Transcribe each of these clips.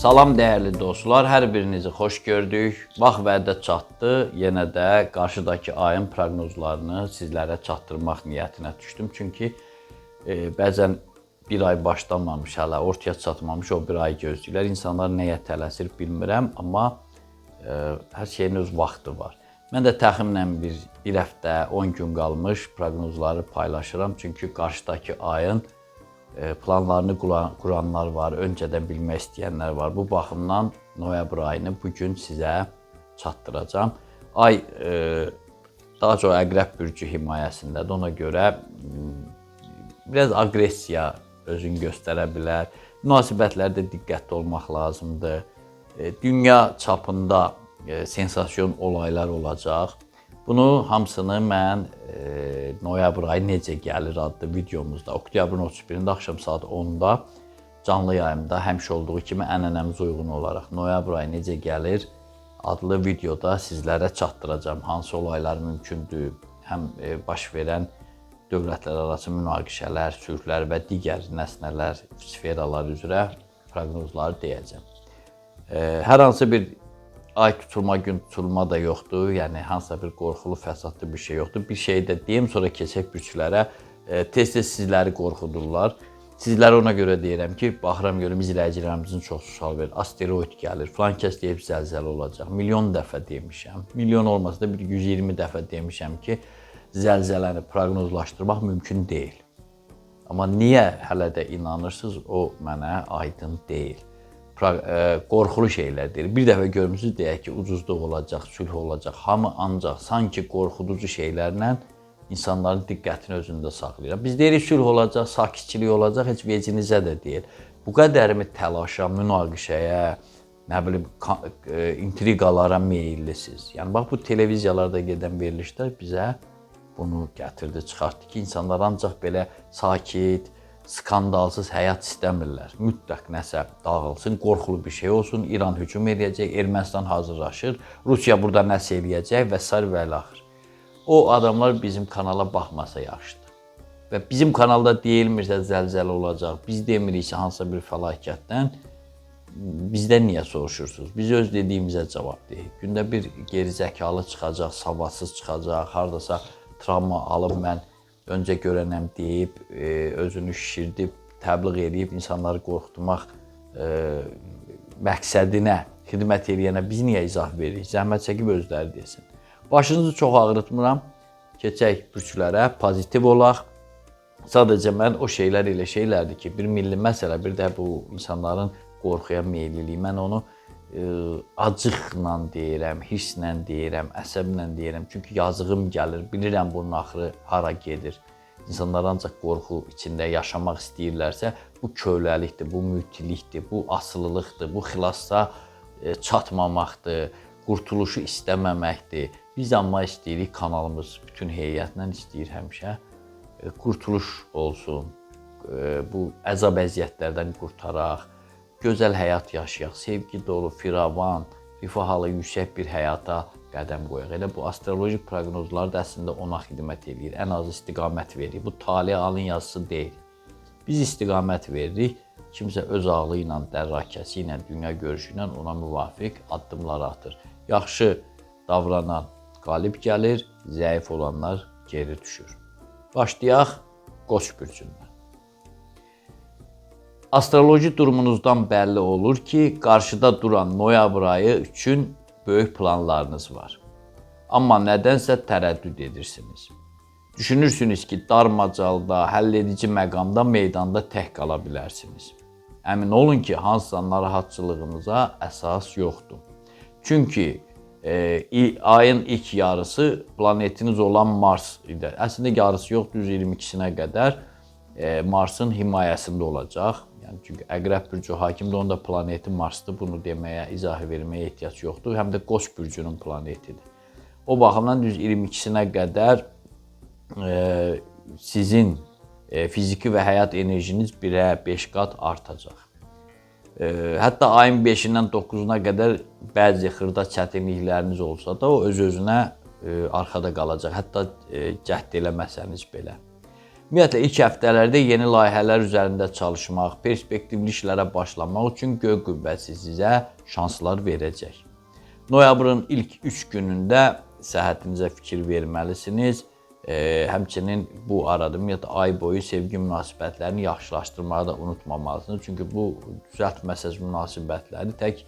Salam dəyərli dostlar, hər birinizi xoş gördük. Vaxt vədə çatdı, yenə də qarşıdakı ayın proqnozlarını sizlərə çatdırmaq niyyətinə düşdüm. Çünki bəzən bir ay başlamamış, hələ ortaya çatmamış o bir ay gözləyirlər. İnsanlar nəyə tələsir bilmirəm, amma hər şeyin öz vaxtı var. Mən də təxminən bir həftə, 10 gün qalmış proqnozları paylaşıram. Çünki qarşıdakı ayın planlarını quranlar var, öncədən bilmək istəyənlər var. Bu baxımdan noyabr ayını bugün sizə çatdıracağım. Ay daha çox Əqrəb bürcü himayəsindədir. Ona görə biraz aqressiya özünü göstərə bilər. Münasibətlərdə diqqətli olmaq lazımdır. Dünya çapında sensasiyon olaylar olacaq. Bunu hamısını mən noyabr ayı necə gəlir adlı videomuzda, oktyabrın 31-də axşam saat 10-da canlı yayımda həmişə olduğu kimi ənənəmizə uyğun olaraq noyabr ayı necə gəlir adlı videoda sizlərə çatdıracağım. Hansı olaylar mümkündür, həm baş verən dövlətlər arası münaqişələr, sülhlər və digər nəsnələr, sferalar üzrə proqnozları deyəcəm. Hər hansı bir ay tutulma, gün tutulma da yoxdur. Yəni, hansısa bir qorxulu, fəsadlı bir şey yoxdur. Bir şey də deyim, sonra keçək bürclərə. Tez-tez sizləri qorxudurlar. Sizlərə ona görə deyirəm ki, baxıram görüm, izləyicilərimizin çoxu sual verir. Asteroid gəlir, filan kəs deyib zəlzələ olacaq. Milyon dəfə demişəm. Milyon olmasa da bir 120 dəfə demişəm ki, zəlzələni proqnozlaşdırmaq mümkün deyil. Amma niyə hələ də inanırsınız, o mənə aydın deyil. Qorxulu şeylər deyir. Bir dəfə görmüsünüz, deyək ki, ucuzluq olacaq, sülh olacaq. Hamı ancaq sanki qorxuducu şeylərlə insanların diqqətini özündə saxlayır. Biz deyirik, sülh olacaq, sakitçilik olacaq, heç vecinizə də deyil. Bu qədərmi təlaşa, münaqişəyə, nə bilim, intriqalara meyillisiniz. Yəni, bax, bu televiziyalarda gedən verilişlər bizə bunu gətirdi, çıxartdı ki, insanlar ancaq belə sakit, skandalsız həyat istəmirlər. Mütləq nəsə dağılsın, qorxulu bir şey olsun, İran hücum edəcək, Ermənistan hazırlaşır, Rusiya burada nəsə eləyəcək və s. və ilaxır. O adamlar bizim kanala baxmasa yaxşıdır. Və bizim kanalda deyilmirsə zəlzələ olacaq, biz demiriksə hansısa bir fəlakətdən, bizdən niyə soruşursunuz? Biz öz dediyimizə cavab deyik. Gündə bir gerizəkalı çıxacaq, savadsız çıxacaq, haradasa travma alıb mən öncə görənəm deyib, özünü şişirdib, təbliğ edib, insanları qorxutmaq məqsədinə xidmət edənə biz niyə izah veririk? Zəhmət çəkib özləri desin. Başınızı çox ağrıtmıram. Keçək bürclərə, pozitiv olaq. Sadəcə mən o şeylər elə şeylərdir ki, bir milli məsələ, bir də bu insanların qorxuya meylliliyi. Mən onu acıqla deyirəm, hisslə deyirəm, əsəblə deyirəm. Çünki yazığım gəlir, bilirəm bunun axırı hara gedir. İnsanlar ancaq qorxu içində yaşamaq istəyirlərsə, bu köləlikdir, bu mütilikdir, bu asılılıqdır, bu xilasa çatmamaqdır, qurtuluşu istəməməkdir. Biz amma istəyirik, kanalımız bütün heyətlə istəyir həmişə qurtuluş olsun, bu əzab əziyyətlərdən qurtaraq, gözəl həyat yaşayaq, sevgi dolu, firavan, rifah halı yüksək bir həyata qədəm qoyaq. Elə bu astroloji proqnozlar da əslində ona xidmət edir, ən az istiqamət verir. Bu talih alın yazısı deyil. Biz istiqamət veririk, kimsə öz ağlı ilə, dərrakəsi ilə, dünya görüşü ilə ona müvafiq addımlar atır. Yaxşı davranan qalib gəlir, zəif olanlar geri düşür. Başlayaq Qoç bürcündən. Astroloji durumunuzdan bəlli olur ki, qarşıda duran noyabr ayı üçün böyük planlarınız var. Amma nədənsə tərəddüd edirsiniz. Düşünürsünüz ki, dar macalda, həlledici məqamda, meydanda tək qala bilərsiniz. Əmin olun ki, hansısa narahatçılığınıza əsas yoxdur. Çünki ayın ilk yarısı planetiniz olan Mars idi. Əslində yarısı yoxdur, 122-sinə qədər Marsın himayəsində olacaq. Yəni, çünki Əqrəb bürcü hakimdir, onun da planeti Marsdır. Bunu deməyə, izahı verməyə ehtiyac yoxdur. Həm də Qoç bürcünün planetidir. O baxımdan 122-sinə qədər sizin fiziki və həyat enerjiniz 1-ə 5 qat artacaq. Hətta ayın 5-dən 9-una qədər bəzi xırda çətinlikləriniz olsa da, o öz-özünə arxada qalacaq. Hətta cəhd eləməsəniz belə. Ümumiyyətlə, ilk həftələrdə yeni layihələr üzərində çalışmaq, perspektivli işlərə başlamaq üçün göy qüvvəsi sizə şanslar verəcək. Noyabrın ilk 3 günündə səhhətinizə fikir verməlisiniz. Həmçinin bu arada ümumiyyətlə ay boyu sevgi münasibətlərini yaxşılaşdırmağı da unutmamalısınız. Çünki bu düzəltməsəz münasibətləri tək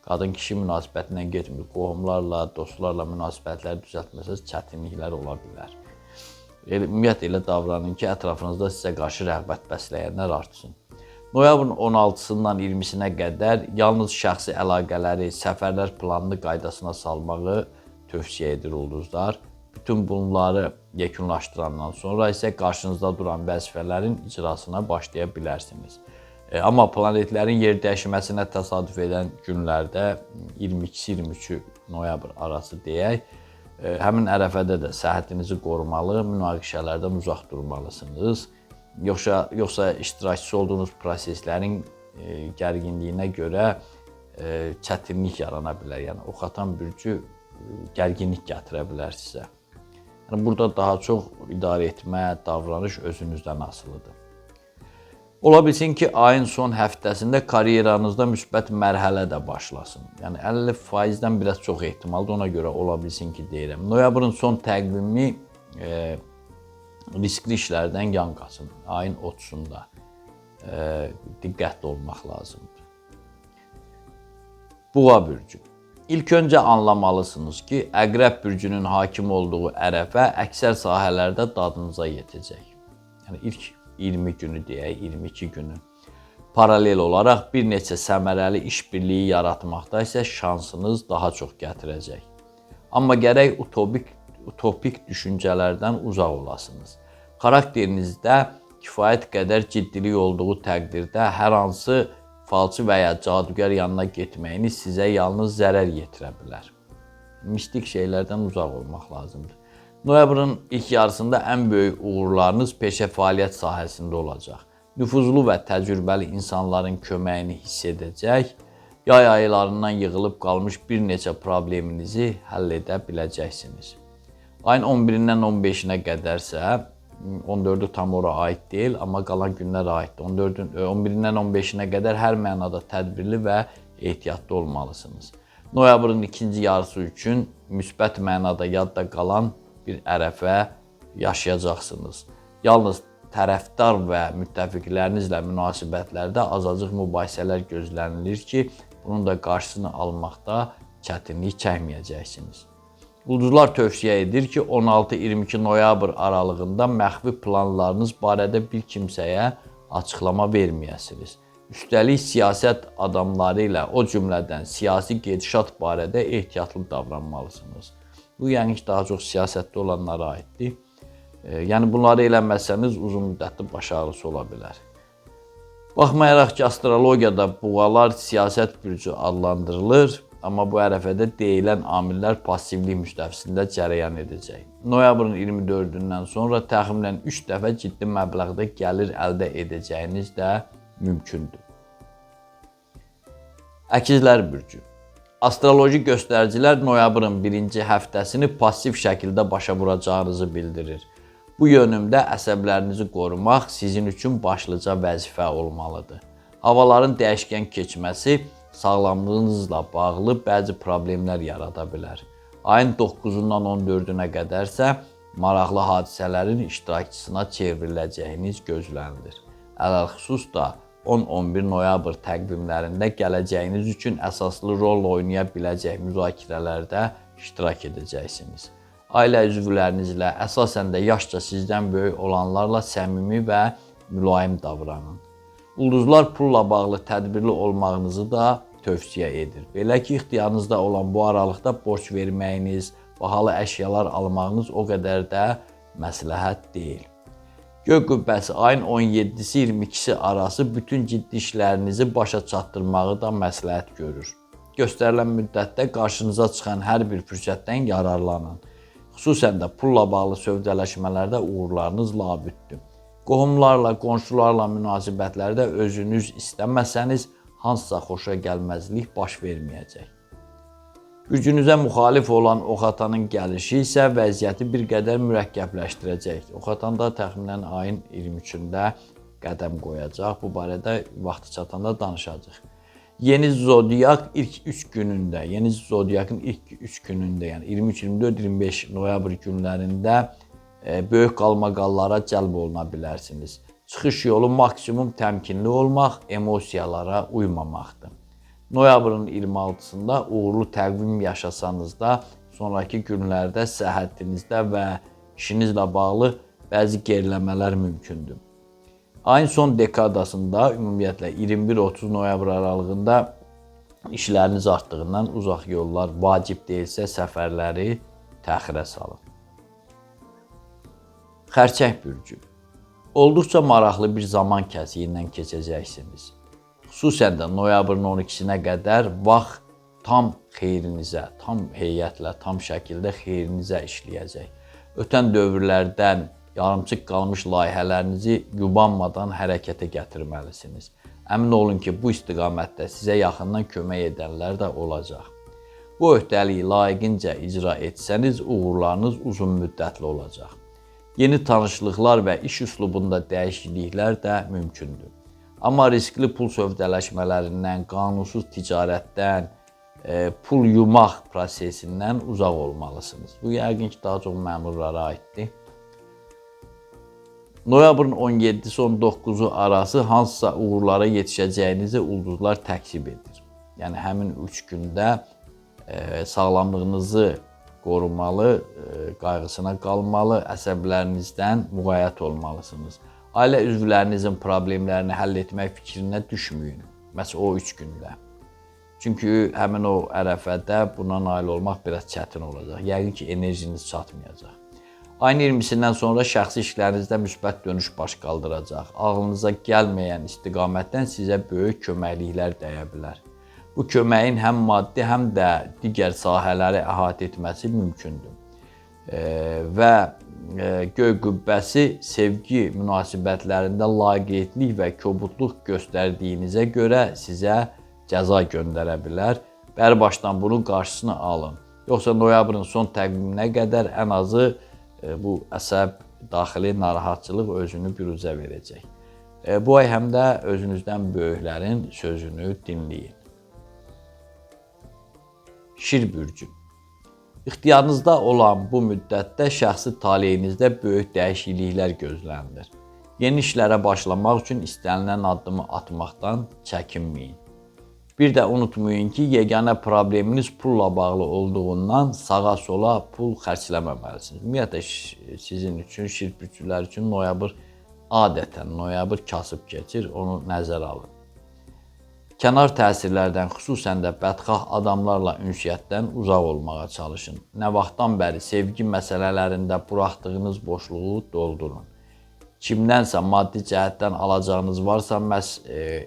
qadın-kişi münasibətindən getmir. Qohumlarla, dostlarla münasibətləri düzəltməsəz çətinliklər ola bilər. Ümumiyyətlə elə davranın ki, ətrafınızda sizə qarşı rəğbət bəsləyənlər artsın. Noyabrın 16-sından 20-sinə qədər yalnız şəxsi əlaqələri, səfərlər planını qaydasına salmağı tövsiyə edir ulduzlar. Bütün bunları yekunlaşdırandan sonra isə qarşınızda duran vəzifələrin icrasına başlaya bilərsiniz. Amma planetlərin yer dəyişməsinə təsadüf edən günlərdə 22-23 noyabr arası deyək, həmin ərəfədə də səhhətinizi qorumalı, münaqişələrdən uzaq durmalısınız. Yoxsa iştirakçısı olduğunuz proseslərin gərginliyinə görə çətinlik yarana bilər. Yəni, oxatan bürcü gərginlik gətirə bilər sizə. Yəni, burada daha çox idarə etmə, davranış özünüzdən asılıdır. Ola bilsin ki, ayın son həftəsində karyeranızda müsbət mərhələ də başlasın. Yəni 50%-dən biraz çox ehtimaldır, ona görə ola bilsin ki, deyirəm. Noyabrın son təqvimi riskli işlərdən yan qaçın. Ayın 30-da diqqətli olmaq lazımdır. Buğa bürcü. İlk öncə anlamalısınız ki, Əqrəb bürcünün hakim olduğu ərəfə əksər sahələrdə dadınıza yetəcək. Yəni ilk 20 günü deyək, 22 günü. Paralel olaraq bir neçə səmərəli işbirliyi yaratmaqda isə şansınız daha çox gətirəcək. Amma gərək utopik düşüncələrdən uzaq olasınız. Xarakterinizdə kifayət qədər ciddilik olduğu təqdirdə hər hansı falçı və ya cadügər yanına getməyiniz sizə yalnız zərər yetirə bilər. Mistik şeylərdən uzaq olmaq lazımdır. Noyabrın ilk yarısında ən böyük uğurlarınız peşə fəaliyyət sahəsində olacaq. Nüfuzlu və təcrübəli insanların köməyini hiss edəcək, yay aylarından yığılıb qalmış bir neçə probleminizi həll edə biləcəksiniz. Ayın 11-dən 15-nə qədərsə, 14-ü tam ora aid deyil, amma qalan günlər aiddir. 11-dən 15-nə qədər hər mənada tədbirli və ehtiyatlı olmalısınız. Noyabrın ikinci yarısı üçün müsbət mənada yadda qalan bir ərəfə yaşayacaqsınız. Yalnız tərəfdar və müttəfiqlərinizlə münasibətlərdə azacıq mübahisələr gözlənilir ki, bunun da qarşısını almaqda çətinlik çəkməyəcəksiniz. Ulduzlar tövsiyə edir ki, 16-22 noyabr aralığında məxfi planlarınız barədə bir kimsəyə açıqlama verməyəsiniz. Üstəlik, siyasət adamları ilə, o cümlədən siyasi gedişat barədə ehtiyatlı davranmalısınız. Bu, yəni ki, daha çox siyasətdə olanlara aiddir. Yəni, bunları eləməsəniz uzun müddətli baş ağrısı ola bilər. Baxmayaraq ki, astrologiyada buğalar siyasət bürcü adlandırılır, amma bu ərəfədə deyilən amillər passivlik müstəvisində cərəyan edəcək. Noyabrın 24-dən sonra təxminən 3 dəfə ciddi məbləğdə gəlir əldə edəcəyiniz də mümkündür. Əkizlər bürcü. Astroloji göstəricilər noyabrın birinci həftəsini passiv şəkildə başa vuracağınızı bildirir. Bu yönümdə əsəblərinizi qorumaq sizin üçün başlıca vəzifə olmalıdır. Havaların dəyişkən keçməsi sağlamlığınızla bağlı bəzi problemlər yarada bilər. Ayın 9-dan 14-nə qədərsə maraqlı hadisələrin iştirakçısına çevriləcəyiniz gözlənilir. Ələlxüsus da 10-11 noyabr təqvimlərində gələcəyiniz üçün əsaslı rol oynaya biləcək müzakirələrdə iştirak edəcəksiniz. Ailə üzvlərinizlə, əsasən də yaşca sizdən böyük olanlarla səmimi və mülayim davranın. Ulduzlar pulla bağlı tədbirli olmağınızı da tövsiyə edir. Belə ki, ixtiyarınızda olan bu aralıqda borc verməyiniz, bahalı əşyalar almağınız o qədər də məsləhət deyil. Göy qüvvəsi ayın 17-si 22-si arası bütün ciddi işlərinizi başa çatdırmağı da məsləhət görür. Göstərilən müddətdə qarşınıza çıxan hər bir fürsətdən yararlanın. Xüsusən də pulla bağlı sövdələşmələrdə uğurlarınız labüddür. Qohumlarla, qonşularla münasibətlərdə özünüz istəməsəniz, hansısa xoşa gəlməzlik baş verməyəcək. Gücünüzə müxalif olan Oxatanın gəlişi isə vəziyyəti bir qədər mürəkkəbləşdirəcək. Oxatan da təxminən ayın 23-də qədəm qoyacaq. Bu barədə vaxtı çatanda danışacaq. Yeni zodiak ilk 3 günündə, yeni zodiakın ilk 3 günündə, yəni 23, 24, 25 noyabr günlərində böyük qalmaqallara cəlb oluna bilərsiniz. Çıxış yolu maksimum təmkinli olmaq, emosiyalara uymamaqdır. Noyabrın 26-sında uğurlu təqvim yaşasanız da, sonraki günlərdə səhhətinizdə və işinizlə bağlı bəzi geriləmələr mümkündür. Ayın son dekadasında, ümumiyyətlə 21-30 noyabr aralığında işləriniz artdığından uzaq yollar, vacib deyilsə səfərləri təxirə salın. Xərçəng bürcü. Olduqca maraqlı bir zaman kəsiyindən keçəcəksiniz. Xüsusən də noyabrın 12-sinə qədər vaxt tam xeyrinizə, tam heyətlə, tam şəkildə xeyrinizə işləyəcək. Ötən dövrlərdən yarımçıq qalmış layihələrinizi yubanmadan hərəkətə gətirməlisiniz. Əmin olun ki, bu istiqamətdə sizə yaxından kömək edənlər də olacaq. Bu öhdəliyi layiqincə icra etsəniz, uğurlarınız uzun müddətli olacaq. Yeni tanışlıqlar və iş üslubunda dəyişikliklər də mümkündür. Amma riskli pul sövdələşmələrindən, qanunsuz ticarətdən, pul yumaq prosesindən uzaq olmalısınız. Bu yəqin ki, daha çox məmurlara aiddir. Noyabrın 17-si 19-u arası hansısa uğurlara yetişəcəyinizi ulduzlar təksib edir. Yəni həmin 3 gündə sağlamlığınızı qorumalı, qayğısına qalmalı, əsəblərinizdən müğayət olmalısınız. Ailə üzvlərinizin problemlərini həll etmək fikrinə düşməyin. Məhz o 3 gündə. Çünki həmin o ərəfədə buna nail olmaq biraz çətin olacaq. Yəqin ki, enerjiniz çatmayacaq. Ayın 20-sindən sonra şəxsi işlərinizdə müsbət dönüş baş qaldıracaq. Ağlınıza gəlməyən istiqamətdən sizə böyük köməkliklər dəyə bilər. Bu köməyin həm maddi, həm də digər sahələri əhatə etməsi mümkündür. Və göy qübbəsi sevgi münasibətlərində laqeydlik və kobudluq göstərdiyinizə görə sizə cəza göndərə bilər. Bəri başdan bunun qarşısını alın. Yoxsa noyabrın son təqviminə qədər ən azı bu əsəb, daxili narahatçılıq özünü büruzə verəcək. Bu ay həm də özünüzdən böyüklərin sözünü dinləyin. Şir bürcü. İxtiyarınızda olan bu müddətdə şəxsi taleyinizdə böyük dəyişikliklər gözlənilir. Yeni işlərə başlamaq üçün istənilən addımı atmaqdan çəkinməyin. Bir də unutmayın ki, yeganə probleminiz pulla bağlı olduğundan sağa-sola pul xərcləməməlisiniz. Ümumiyyətlə, sizin üçün, şir bürcülər üçün noyabr adətən, noyabr kasıb keçir, onu nəzərə alın. Kənar təsirlərdən, xüsusən də bədxah adamlarla ünsiyyətdən uzaq olmağa çalışın. Nə vaxtdan bəri sevgi məsələlərində buraxdığınız boşluğu doldurun. Kimdənsə maddi cəhətdən alacağınız varsa, məhz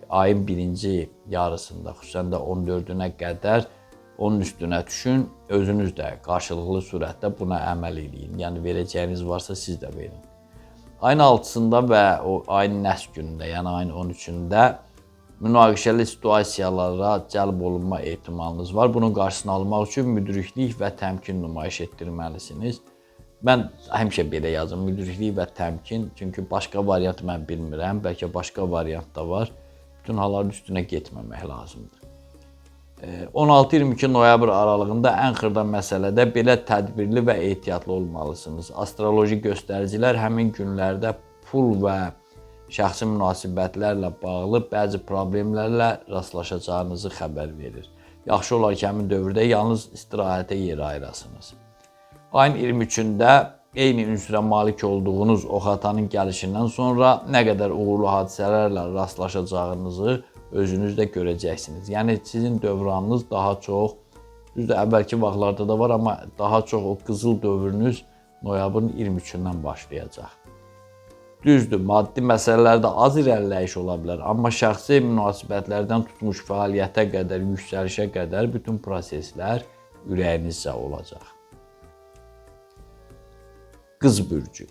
ayın birinci yarısında, xüsusən də 14-ünə qədər onun üstünə düşün, özünüz də qarşılıqlı surətdə buna əməl edin. Yəni, verəcəyiniz varsa siz də verin. Ayın 6-sında və o ayın nəhs günündə, yəni ayın 13-ündə münaqişəli situasiyalara cəlb olunma ehtimalınız var. Bunun qarşısını almaq üçün müdriklik və təmkin nümayiş etdirməlisiniz. Mən həmişə belə yazım, müdriklik və təmkin. Çünki başqa variant mən bilmirəm, bəlkə başqa variant da var. Bütün halların üstünə getməmək lazımdır. 16-22 noyabr aralığında ən xırda məsələdə belə tədbirli və ehtiyatlı olmalısınız. Astroloji göstəricilər həmin günlərdə pul və şəxsi münasibətlərlə bağlı bəzi problemlərlə rastlaşacağınızı xəbər verir. Yaxşı olar ki, həmin dövrdə yalnız istirahətə yer ayırasınız. Ayın 23-də eyni ünsürə malik olduğunuz Oxatanın gəlişindən sonra nə qədər uğurlu hadisələrlə rastlaşacağınızı özünüz də görəcəksiniz. Yəni, sizin dövranınız daha çox, düzdür, əvvəlki vaxtlarda da var, amma daha çox o qızıl dövrünüz noyabrın 23-dən başlayacaq. Düzdür, maddi məsələlərdə az irəliləyiş ola bilər, amma şəxsi münasibətlərdən tutmuş fəaliyyətə qədər, yüksəlişə qədər bütün proseslər ürəyinizcə olacaq. Qız bürcü.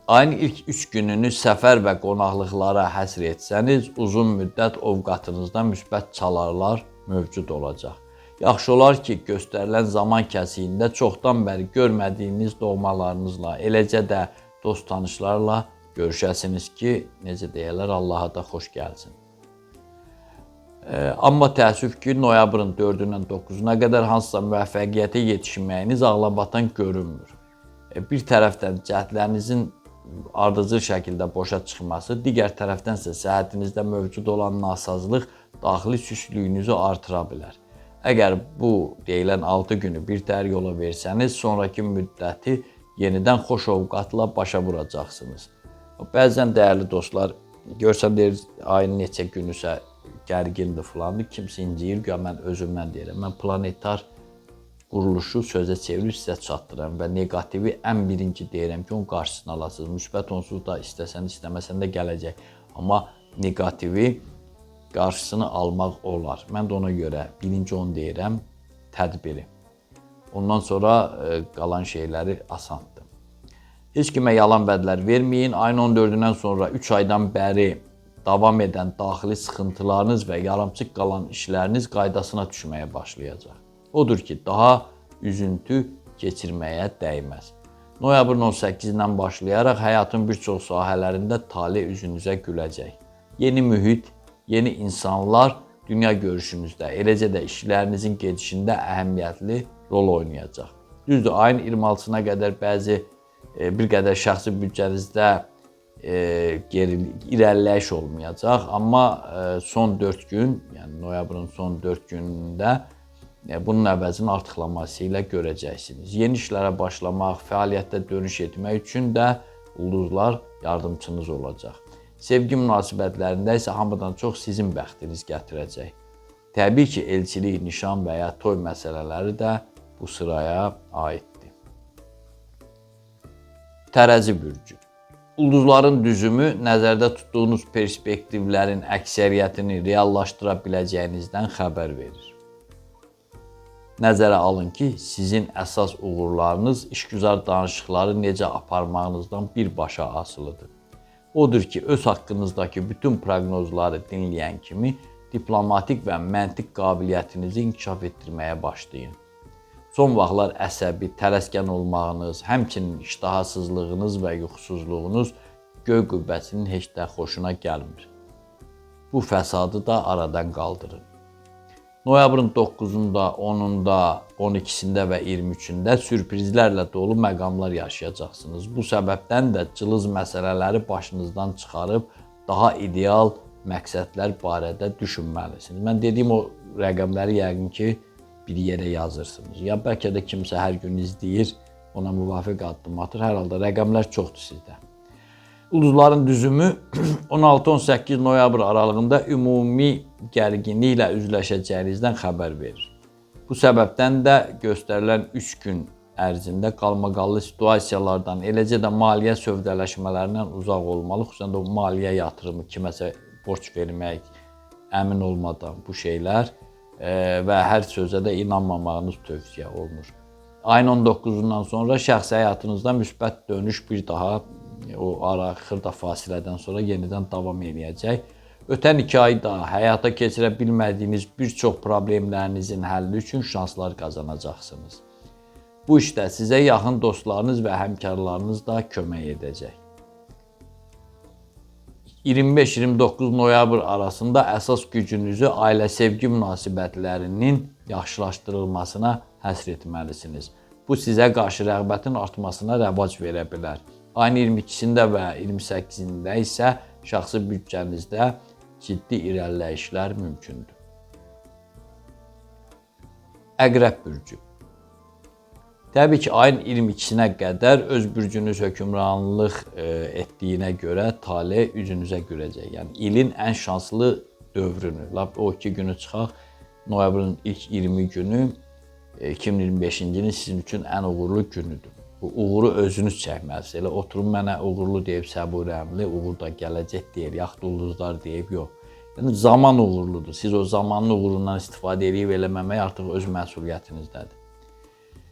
Ayın ilk 3 gününü səfər və qonaqlıqlara həsr etsəniz, uzun müddət ovqatınızda müsbət çalarlar mövcud olacaq. Yaxşı olar ki, göstərilən zaman kəsiyində çoxdan bəri görmədiyiniz doğmalarınızla, eləcə də dost tanışlarla görüşəsiniz ki, necə deyirlər, Allaha da xoş gəlsin. Amma təəssüf ki, noyabrın 4-dən 9-una qədər hansısa müvəffəqiyyətə yetişməyiniz ağlabatan görünmür. Bir tərəfdən cəhdlərinizin ardıcıl şəkildə boşa çıxması, digər tərəfdən isə səhhətinizdə mövcud olan nasazlıq daxili süslüyünüzü artıra bilər. Əgər bu deyilən 6 günü bir təhər yola versəniz, sonraki müddəti yenidən xoş ovqatla başa vuracaqsınız. Bəzən dəyərli dostlar, görsən deyir, ayın neçə günüsə gərgindir filandır, kimsə inciyir, mən özümdən deyirəm. Mən planetar quruluşu sözə çevirib sizə çatdıram və negativi ən birinci deyirəm ki, onun qarşısını alasınız. Müsbət onsuz da istəsən, istəməsən də gələcək. Amma negativi qarşısını almaq olar. Mən də ona görə birinci onu deyirəm, tədbiri. Ondan sonra qalan şeyləri asandır. Heç kimə yalan vədlər verməyin. Ayın 14-dən sonra 3 aydan bəri davam edən daxili sıxıntılarınız və yarımçıq qalan işləriniz qaydasına düşməyə başlayacaq. Odur ki, daha üzüntü keçirməyə dəyməz. Noyabrın 18-dən başlayaraq həyatın bir çox sahələrində talih üzünüzə güləcək. Yeni mühit, yeni insanlar dünya görüşünüzdə, eləcə də işlərinizin gedişində əhəmiyyətli rol oynayacaq. Düzdür, ayın 26-sına qədər bir qədər şəxsi büdcənizdə irəliləyiş olmayacaq, amma son 4 gün, yəni noyabrın son 4 günündə bunun əvəzini artıqlaması ilə görəcəksiniz. Yeni işlərə başlamaq, fəaliyyətdə dönüş etmək üçün də ulduzlar yardımçınız olacaq. Sevgi münasibətlərində isə hamıdan çox sizin bəxtiniz gətirəcək. Təbii ki, elçilik, nişan və ya toy məsələləri də bu sıraya aiddir. Tərəzi bürcü. Ulduzların düzümü nəzərdə tutduğunuz perspektivlərin əksəriyyətini reallaşdıra biləcəyinizdən xəbər verir. Nəzərə alın ki, sizin əsas uğurlarınız işgüzar danışıqları necə aparmağınızdan birbaşa asılıdır. Odur ki, öz haqqınızdakı bütün proqnozları dinləyən kimi diplomatik və məntiq qabiliyyətinizi inkişaf etdirməyə başlayın. Son vaxtlar əsəbi, tələskən olmağınız, həmçinin iştahasızlığınız və yuxusuzluğunuz göy qübbəsinin heç də xoşuna gəlmir. Bu fəsadı da aradan qaldırın. Noyabrın 9-unda, 10-unda, 12-sində və 23-də sürprizlərlə dolu məqamlar yaşayacaqsınız. Bu səbəbdən də cılız məsələləri başınızdan çıxarıb daha ideal məqsədlər barədə düşünməlisiniz. Mən dediyim o rəqəmləri yəqin ki, bir yerə yazırsınız. Ya bəlkə də kimsə hər gün izləyir, ona müvafiq addım atır. Hər halda rəqəmlər çoxdur sizdə. Ulduzların düzümü 16-18 noyabr aralığında ümumi gərginliklə üzləşəcəyinizdən xəbər verir. Bu səbəbdən də göstərilən 3 gün ərzində qalmaqallı situasiyalardan, eləcə də maliyyə sövdələşmələrindən uzaq olmalı. Xüsusən də o maliyyə yatırımı, kiməsə borc vermək, əmin olmadan bu şeylər və hər sözə də inanmamağınız tövsiyə olunur. Ayın 19-undan sonra şəxsi həyatınızda müsbət dönüş bir daha o xırda fasilədən sonra yenidən davam edəcək. Ötən 2 ayda həyata keçirə bilmədiyiniz bir çox problemlərinizin həlli üçün şanslar qazanacaqsınız. Bu işdə sizə yaxın dostlarınız və həmkarlarınız da kömək edəcək. 25-29 noyabr arasında əsas gücünüzü ailə sevgi münasibətlərinin yaxşılaşdırılmasına həsr etməlisiniz. Bu sizə qarşı rəğbətin artmasına rəvac verə bilər. Ayın 22-sində və 28-də isə şəxsi büdcənizdə ciddi irəliləyişlər mümkündür. Əqrəb bürcü. Təbii ki, ayın 22-sinə qədər öz bürcünüz hökmranlıq etdiyinə görə talih üzünüzə güləcək. Yəni, ilin ən şanslı dövrünü, o 2 günü çıxaq, noyabrın ilk 20 günü 2025-ci ilin sizin üçün ən uğurlu günüdür. Bu uğuru özünüz çəkməlisiniz. Elə oturun mənə uğurlu deyib səburəmli, uğur da gələcək deyir, yaxud ulduzlar deyib, yox. Yəni, zaman uğurludur. Siz o zamanın uğurundan istifadə edib eləməmək artıq öz məsuliyyətinizdədir.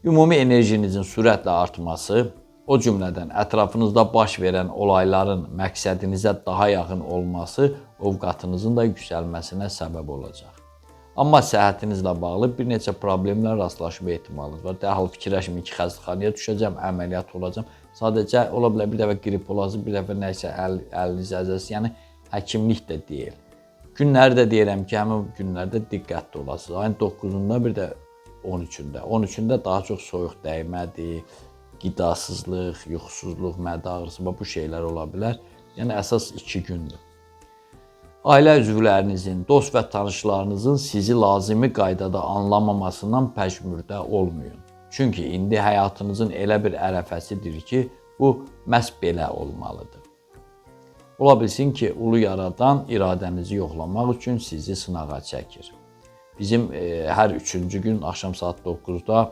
Ümumi enerjinizin sürətlə artması, O cümlədən ətrafınızda baş verən olayların məqsədinizə daha yaxın olması ovqatınızın da yüksəlməsinə səbəb olacaq. Amma səhhətinizlə bağlı bir neçə problemlə rastlaşma ehtimalınız var. Dərhal fikirləşməyin ki, xəstəxanaya düşəcəm, əməliyyat olacam. Sadəcə ola bilər bir dəfə qrip olası, bir dəfə nəsə əliniz əzəsi, yəni həkimlik də deyil. Günləri də deyirəm ki, həmin günlərdə diqqətli olasınız. Ayın 9-unda bir də 13-ündə. 13-ündə daha çox soyuq dəymədir, qidasızlıq, yuxusuzluq, mədə ağrısı, bu şeylər ola bilər. Yəni əsas 2 gündür. Ailə üzvlərinizin, dost və tanışlarınızın sizi lazımi qaydada anlamamasından pəşmürdə olmayın. Çünki indi həyatınızın elə bir ərəfəsidir ki, bu məhz belə olmalıdır. Ola bilsin ki, ulu yaradan iradənizi yoxlamaq üçün sizi sınağa çəkir. Bizim hər 3-cü gün axşam saat 9-da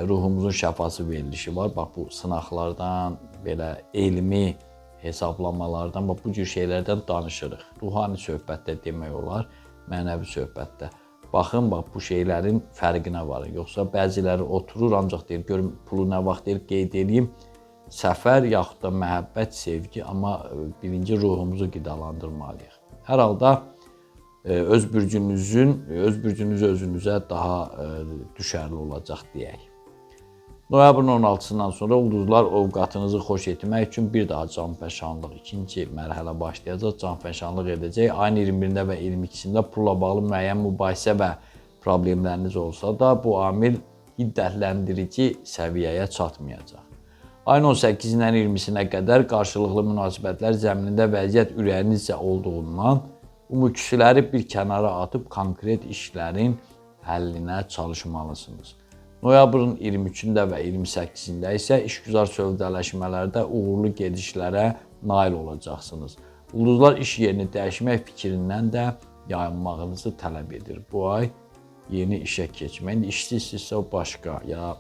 ruhumuzun şəfası verilişi var. Bax, bu sınaqlardan, belə elmi hesablamalardan, bu cür şeylərdən danışırıq. Ruhani söhbətdə demək olar, mənəvi söhbətdə. Baxın, bax, bu şeylərin fərqinə varın. Yoxsa bəziləri oturur, ancaq deyir, görün, pulu nə vaxt deyir, qeyd edeyim, səfər yaxud da məhəbbət, sevgi, amma birinci ruhumuzu qidalandırmalıyıq. Hər halda öz bürcünüz özünüzə daha düşərli olacaq deyək. Noyabrın 16-sından sonra ulduzlar ovqatınızı xoş etmək üçün bir daha canfəşanlıq, ikinci mərhələ başlayacaq, canfəşanlıq edəcək. Ayın 21-də və 22-sində pulla bağlı müəyyən mübahisə və problemləriniz olsa da, bu amil hiddətləndirici səviyyəyə çatmayacaq. Ayın 18-dən 20-sinə qədər qarşılıqlı münasibətlər zəminində vəziyyət ürəyinizcə olduğundan, umuküsüləri bir kənara atıb konkret işlərin həllinə çalışmalısınız. Noyabrın 23-də və 28-də isə işgüzar sövdələşmələrdə uğurlu gedişlərə nail olacaqsınız. Ulduzlar iş yerini dəyişmək fikrindən də yayınmağınızı tələb edir. Bu ay yeni işə keçmək, işsizsə o başqa, ya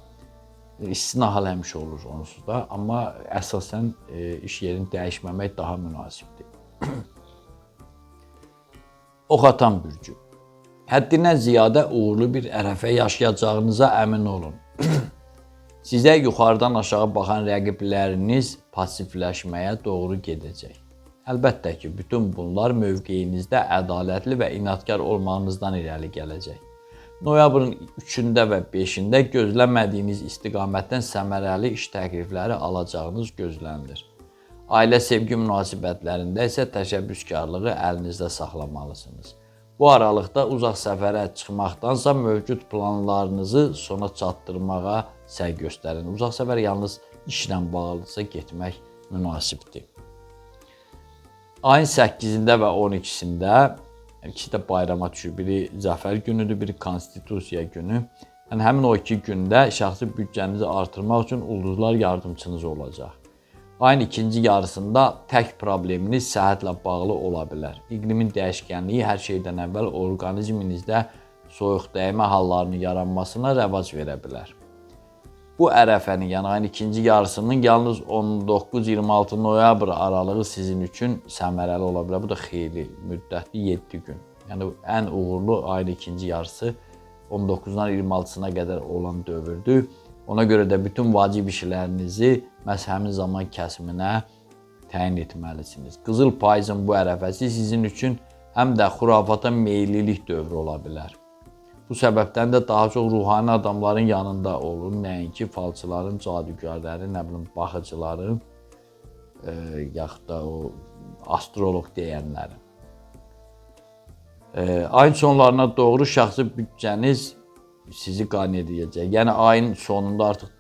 istisna hal həmişə olur onsuz da, amma əsasən iş yerini dəyişməmək daha münasibdir. Ox atan bürcü. Həddindən ziyadə uğurlu bir ərəfə yaşayacağınıza əmin olun. Sizə yuxarıdan aşağı baxan rəqibləriniz passivləşməyə doğru gedəcək. Əlbəttə ki, bütün bunlar mövqeyinizdə ədalətli və inadkar olmağınızdan irəli gələcək. Noyabrın 3-də və 5-də gözləmədiyiniz istiqamətdən səmərəli iş təklifləri alacağınız gözlənilir. Ailə sevgi münasibətlərində isə təşəbbüskarlığı əlinizdə saxlamalısınız. Bu aralıqda uzaq səfərə çıxmaqdansa mövcud planlarınızı sona çatdırmağa səy göstərin. Uzaq səfər yalnız işlə bağlıdırsa getmək münasibdir. Ayın 8-də və 12-sində, ikisi də bayrama düşür. Biri zəfər günüdür, biri konstitusiya günü. Yəni, həmin o 2 gündə şəxsi büdcənizi artırmaq üçün ulduzlar yardımçınız olacaq. Ayın ikinci yarısında tək probleminiz səhhətlə bağlı ola bilər. İqlimin dəyişkənliyi hər şeydən əvvəl orqanizminizdə soyuq dəymə hallarının yaranmasına rəvac verə bilər. Bu ərəfənin, yəni ayın ikinci yarısının yalnız 19-26 noyabr aralığı sizin üçün səmərəli ola bilər. Bu da xeyli müddətli 7 gün. Yəni ən uğurlu ayın ikinci yarısı 19-dan 26-sına qədər olan dövrdür. Ona görə də bütün vacib işlərinizi məhz həmin zaman kəsiminə təyin etməlisiniz. Qızıl payızın bu ərəfəsi sizin üçün həm də xurafata meyillilik dövrü ola bilər. Bu səbəbdən də daha çox ruhani adamların yanında olun, nəinki falçıların, cadügərlərin, baxıcıların, yaxud da o astroloq deyənlərin. Ayın sonlarına doğru şəxsi büdcəniz sizi qane edəcək. Yəni ayın sonunda artıq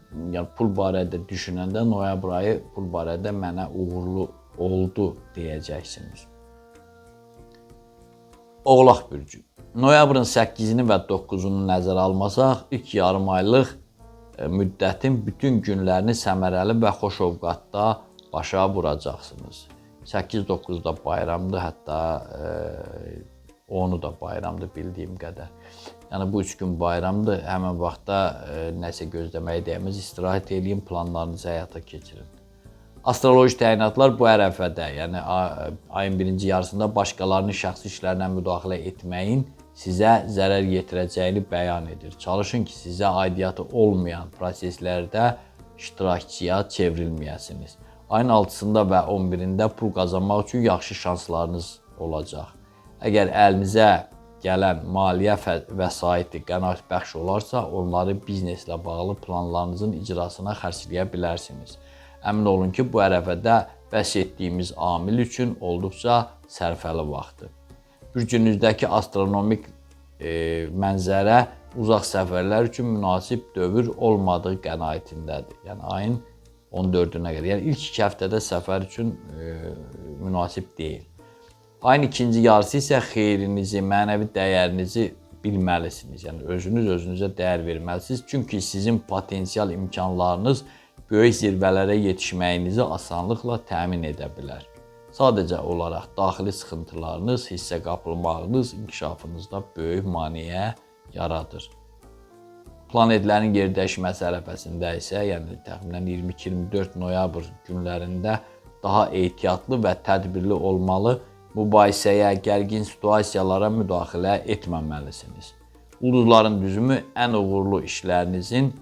pul barədə düşünəndə noyabr ayı pul barədə mənə uğurlu oldu deyəcəksiniz. Oğlaq bürcü. Noyabrın 8-ni və 9-unu nəzərə almasaq, ilk yarım aylıq müddətin bütün günlərini səmərəli və xoş ovqatda başa vuracaqsınız. 8-9-da bayramdır, hətta 10-u da bayramdır bildiyim qədər. Yəni bu 3 gün bayramdır, həmən vaxtda nəsə gözləməyə dəyməz, istirahət edin, planlarınızı həyata keçirin. Astroloji təyinatlar bu ərəfədə, yəni ayın birinci yarısında başqalarının şəxsi işlərinə müdaxilə etməyin sizə zərər yetirəcəyini bəyan edir. Çalışın ki, sizə aidiyyatı olmayan proseslərdə iştirakçıya çevrilməyəsiniz. Ayın 6-sında və 11-də pul qazanmaq üçün yaxşı şanslarınız olacaq. Əgər əlinizə gələn maliyyə vəsaiti qənaətbəxş olarsa, onları bizneslə bağlı planlarınızın icrasına xərcləyə bilərsiniz. Əmin olun ki, bu ərəfədə bəhs etdiyimiz amil üçün olduqca sərfəli vaxtdır. Bürcünüzdəki astronomik mənzərə uzaq səfərlər üçün münasib dövr olmadığı qənaətindədir. Yəni ayın 14-nə qədər. Yəni ilk 2 həftədə səfər üçün münasib deyil. Ayın ikinci yarısı isə xeyrinizi, mənəvi dəyərinizi bilməlisiniz. Yəni özünüzə dəyər verməlisiniz. Çünki sizin potensial imkanlarınız böyük zirvələrə yetişməyinizi asanlıqla təmin edə bilər. Sadəcə olaraq daxili sıxıntılarınız, hissə qapılmağınız inkişafınızda böyük maneə yaradır. Planetlərin yerdəyişməsi ərəfəsində isə, yəni təxminən 22-24 noyabr günlərində daha ehtiyatlı və tədbirli olmalı, mübahisəyə, gərgin situasiyalara müdaxilə etməməlisiniz. Ulduzların düzümü ən uğurlu işlərinizin,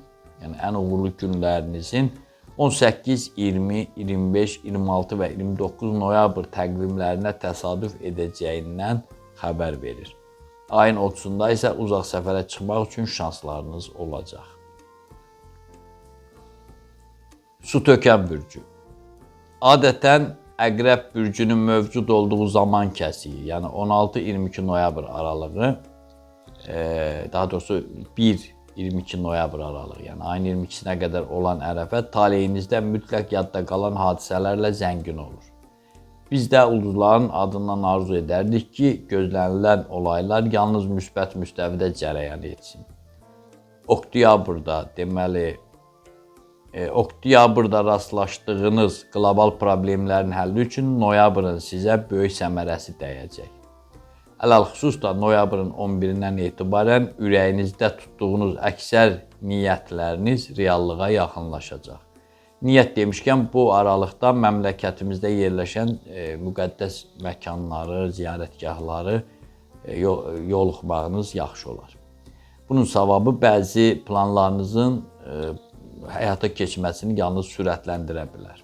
yəni ən uğurlu günlərinizin 18, 20, 25, 26 və 29 noyabr təqvimlərinə təsadüf edəcəyindən xəbər verir. Ayın 30-da isə uzaq səfərə çıxmaq üçün şanslarınız olacaq. Su tökən bürcü. Adətən Əqrəb bürcünün mövcud olduğu zaman kəsiyi, yəni 16-22 noyabr aralığı, daha doğrusu 1-22 noyabr aralığı, yəni ayın 22-sinə qədər olan ərəfə taleyinizdə mütləq yadda qalan hadisələrlə zəngin olur. Biz də ulduzların adından arzu edərdik ki, gözlənilən olaylar yalnız müsbət müstəvidə cərəyan etsin. Oktyabrda rastlaşdığınız qlobal problemlərin həlli üçün noyabrın sizə böyük səmərəsi dəyəcək. Ələlxüsus da noyabrın 11-dən etibarən ürəyinizdə tutduğunuz əksər niyyətləriniz reallığa yaxınlaşacaq. Niyyət demişkən, bu aralıqda məmləkətimizdə yerləşən müqəddəs məkanları, ziyarətgahları yoluxmağınız yaxşı olar. Bunun savabı bəzi planlarınızın həyata keçməsini yalnız sürətləndirə bilər.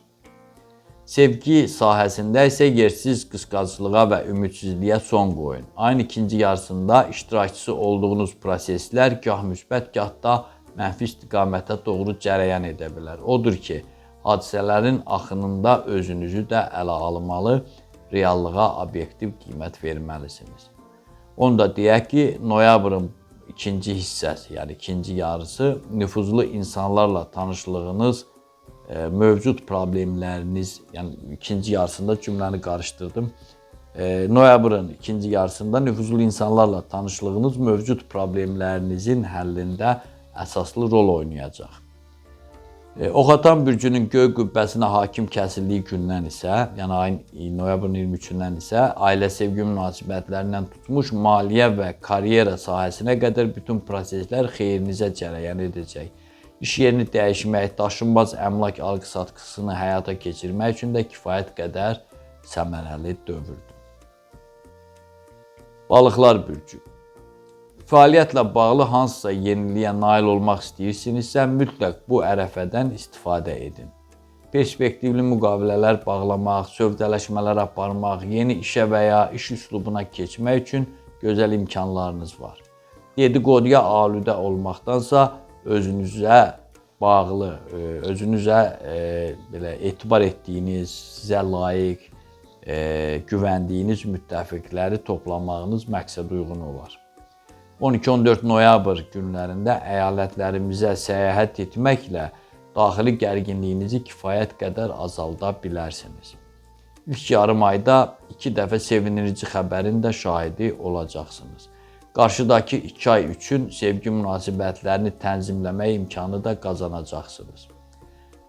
Sevgi sahəsində isə yersiz qısqanclığa və ümidsizliyə son qoyun. Ayın ikinci yarısında iştirakçısı olduğunuz proseslər gah müsbət, gah da mənfi istiqamətə doğru cərəyan edə bilər. Odur ki, hadisələrin axınında özünüzü də ələ almalı, reallığa obyektiv qiymət verməlisiniz. Onu da deyək ki, noyabrın ikinci hissəsi, yəni ikinci yarısı nüfuzlu insanlarla tanışlığınız, mövcud problemləriniz, yəni ikinci yarısında cümləni qarışdırdım. Noyabrın ikinci yarısında nüfuzlu insanlarla tanışlığınız mövcud problemlərinizin həllində əsaslı rol oynayacaq. Oxatan bürcünün göy qübbəsinə hakim kəsildiyi gündən isə, yəni noyabrın 23-dən isə ailə sevgi münasibətlərindən tutmuş maliyyə və karyera sahəsinə qədər bütün proseslər xeyrinizə cərəyan edəcək. İş yerini dəyişmək, daşınmaz əmlak alqı-satqısını həyata keçirmək üçün də kifayət qədər səmərəli dövrdür. Balıqlar bürcü. Fəaliyyətlə bağlı hansısa yeniliyə nail olmaq istəyirsinizsə, mütləq bu ərəfədən istifadə edin. Perspektivli müqavilələr bağlamaq, sövdələşmələr aparmaq, yeni işə və ya iş üslubuna keçmək üçün gözəl imkanlarınız var. Dedikoduya aludə olmaqdansa, özünüzə bağlı, özünüzə belə etibar etdiyiniz, sizə layiq, güvəndiyiniz müttəfiqləri toplamağınız məqsəd uyğun olar. 12-14 noyabr günlərində əyalətlərimizə səyahət etməklə daxili gərginliyinizi kifayət qədər azalda bilərsiniz. İlk yarım ayda 2 dəfə sevindirici xəbərin də şahidi olacaqsınız. Qarşıdakı 2 ay üçün sevgi münasibətlərini tənzimləmək imkanı da qazanacaqsınız.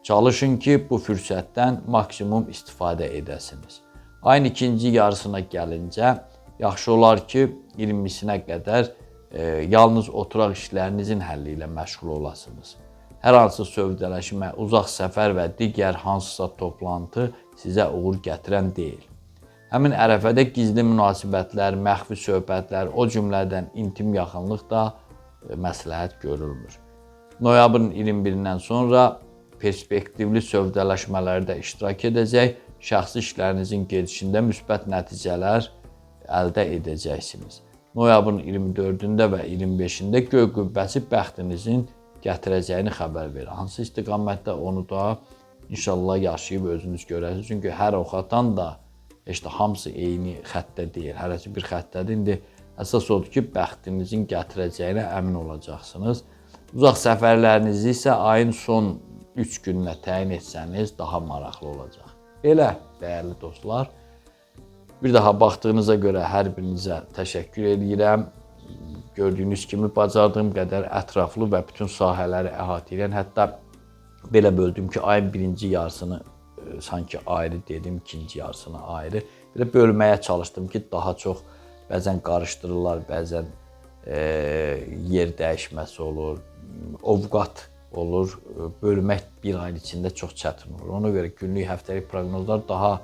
Çalışın ki, bu fürsətdən maksimum istifadə edəsiniz. Ayın ikinci yarısına gəlincə, yaxşı olar ki, 20-sinə qədər yalnız oturaq işlərinizin həlli ilə məşğul olasınız. Hər hansı sövdələşmə, uzaq səfər və digər hansısa toplantı sizə uğur gətirən deyil. Həmin ərəfədə gizli münasibətlər, məxfi söhbətlər, o cümlədən intim yaxınlıq da məsləhət görülmür. Noyabrın 21-dən sonra perspektivli sövdələşmələrdə iştirak edəcək, şəxsi işlərinizin gedişində müsbət nəticələr əldə edəcəksiniz. Noyabrın 24-də və 25-də göy qübbəsi bəxtinizin gətirəcəyini xəbər verir. Hansı istiqamətdə onu da inşallah yaşayıb özünüz görəsiniz. Çünki hər ox atan da hamısı eyni xəttdə deyil. Hərəsi bir xəttədir. İndi əsas odur ki, bəxtinizin gətirəcəyinə əmin olacaqsınız. Uzaq səfərlərinizi isə ayın son 3 gününə təyin etsəniz daha maraqlı olacaq. Belə, dəyərli dostlar, bir daha baxdığınıza görə hər birinizə təşəkkür edirəm. Gördüyünüz kimi bacardığım qədər ətraflı və bütün sahələri əhatə edən, hətta belə böldüm ki, ayın birinci yarısını sanki ayrı dedim, ikinci yarısını ayrı. Belə bölməyə çalışdım ki, daha çox bəzən qarışdırırlar, bəzən yer dəyişməsi olur, ovqat olur. Bölmək bir ayın içində çox çətin olur. Ona görə günlük, həftəlik proqnozlar daha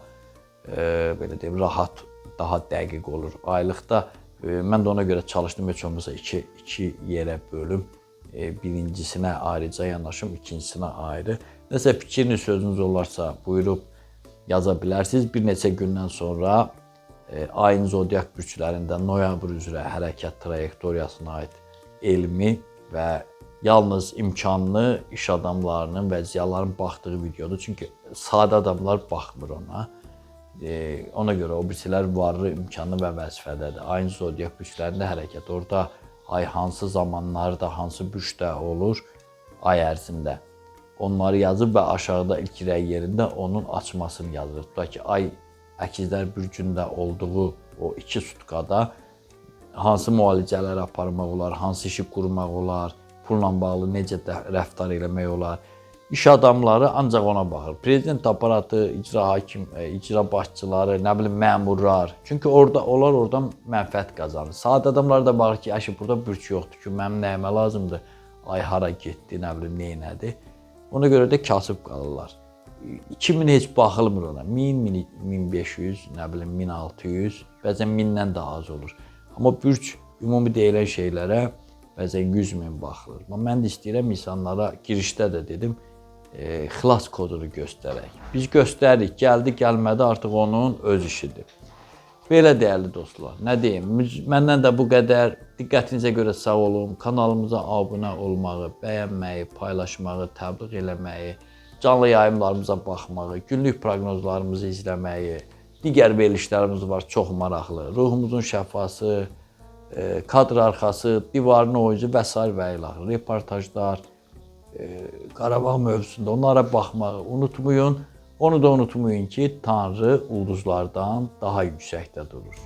belə deyim, rahat, daha dəqiq olur. Aylıqda mən də ona görə çalışdım, heç olmasa iki yerə bölüm. Birincisinə ayrıca yanaşım, ikincisinə ayrı. Nəsə fikriniz, sözünüz olarsa buyurub yaza bilərsiniz. Bir neçə gündən sonra ayın zodiak burçlarında noyabr üzrə hərəkət trayektoriyasına aid elmi və yalnız imkanlı iş adamlarının və ziyaların baxdığı videodur. Çünki sadə adamlar baxmır ona. Ona görə o birisilər varlı, imkanlı və vəzifədədir. Ayın zodiak burçlarında hərəkət. Orada ay hansı zamanlarda, hansı burçda olur ay ərzində. Onları yazıb və aşağıda ilk rəy yerində onun açmasını yazılır. Tutaq ki, ay əkizlər bürcündə olduğu o 2 sutkada hansı müalicələr aparmaq olar, hansı işi qurmaq olar, pulla bağlı necə rəftar eləmək olar. İş adamları ancaq ona baxır. Prezident aparatı, icra hakim, icra başçıları, nə bilim məmurlar. Çünki onlar oradan mənfəət qazanır. Sadə adamlar da baxır ki, əşi burada bürc yoxdur ki, mənim nəyimə lazımdır? Ay hara getdi, nə bilim neynədir? Ona görə də kasıb qalırlar. 2000 heç baxılmır ona. 1000, 1500, nə bilim 1600, bəzən 1000-dən daha az olur. Amma bürc ümumi deyilən şeylərə bəzən 100 min baxılır. Mən də istəyirəm insanlara girişdə də dedim, xilas kodunu göstərək. Biz göstəririk, gəldi, gəlmədi artıq onun öz işidir. Belə dəyərli dostlar, nə deyim, məndən də bu qədər. Diqqətinizə görə sağ olun. Kanalımıza abunə olmağı, bəyənməyi, paylaşmağı, təbliğ eləməyi, canlı yayımlarımıza baxmağı, günlük proqnozlarımızı izləməyi, digər verilişlərimiz var, çox maraqlı. Ruhumuzun şəfası, kadr arxası, divarın oyuncu və s. və ilaxır. Reportajlar, Qarabağ mövzusunda onlara baxmağı unutmayın. Onu da unutmayın ki, Tanrı ulduzlardan daha yüksəkdə durur.